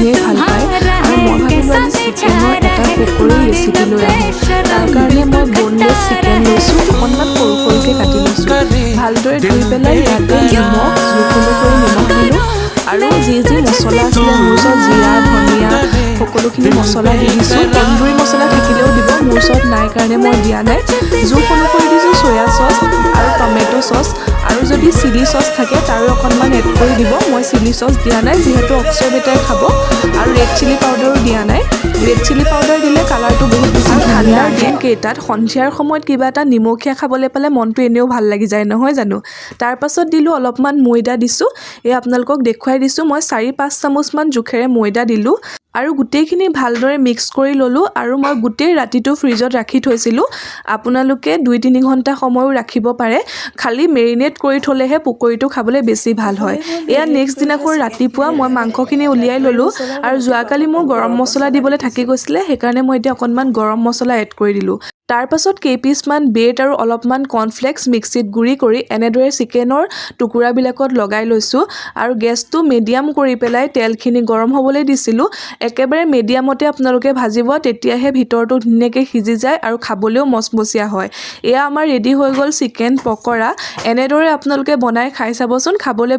বহুখিনিয়ে ভাল পায় আৰু মই ভাবিলোঁ আজি চিকেনৰ এটা পকৰী ৰেচিপি লৈ আহোঁ। তাৰ কাৰণে মই বনলেছ চিকেন লৈছোঁ, অকণমান সৰু সৰুকৈ কাটি লৈছোঁ। ভালদৰে ধুই পেলাই ইয়াতে নিমখ জোখ অনুসৰি নিমখ দিলোঁ আৰু যি যি মছলা আছিলে মোৰ ওচৰত জিৰা ধনিয়া সকলোখিনি মছলা দি দিছোঁ। তন্দুৰী মছলা থাকিলেও দিব, মোৰ ওচৰত নাই কাৰণে মই দিয়া নাই। জোখ অনুসৰি দিছোঁ চয়া চচ আৰু টমেট' চচ আৰু যদি চিলি চচ থাকে তাৰো অকণমান এড কৰি দিব। মই চিলি চচ দিয়া নাই যিহেতু অক্ষয় বেটাই খাব, আৰু ৰেড চিলি পাউডাৰো দিয়া নাই। ৰেড চিলি পাউডাৰ দিলে কালাৰটো বহুত বেছি ঠাণ্ডাৰ দিনকেইটাত সন্ধিয়াৰ সময়ত কিবা এটা নিমখীয়া খাবলৈ পালে মনটো এনেও ভাল লাগি যায় নহয় জানো। তাৰপাছত দিলোঁ অলপমান ময়দা দিছোঁ। এই আপোনালোকক দেখুৱাই দিছোঁ, মই 4-5 চামুচমান জোখেৰে ময়দা দিলোঁ আৰু গোটেইখিনি ভালদৰে মিক্স কৰি ল'লোঁ। আৰু মই গোটেই ৰাতিটো ফ্ৰিজত ৰাখি থৈছিলোঁ। আপোনালোকে 2-3 ঘণ্টা সময়ো ৰাখিব পাৰে, খালি মেৰিনেট কৰি থ'লেহে পকৰীটো খাবলৈ বেছি ভাল হয়। এয়া নেক্সট দিনাখন ৰাতিপুৱা মই মাংসখিনি উলিয়াই ল'লোঁ আৰু যোৱাকালি মোৰ গৰম মছলা দিবলৈ থাকি গৈছিলে, সেইকাৰণে মই এতিয়া অকণমান গৰম মছলা এড কৰি দিলোঁ। তাৰপাছত কেইপিচমান ব্ৰেড আৰু অলপমান কৰ্ণফ্লেক্স মিক্সিত গুড়ি কৰি এনেদৰে চিকেনৰ টুকুৰাবিলাকত লগাই লৈছোঁ আৰু গেছটো মিডিয়াম কৰি পেলাই তেলখিনি গৰম হ'বলৈ দিছিলোঁ। একেবাৰে মিডিয়ামতে আপোনালোকে ভাজিব, তেতিয়াহে ভিতৰটো ধুনীয়াকৈ সিজি যায় আৰু খাবলৈও মচমচীয়া হয়। এয়া আমাৰ ৰেডি হৈ গ'ল চিকেন পকৰা। এনেদৰে আপোনালোকে বনাই খাই চাবচোন, খাবলৈ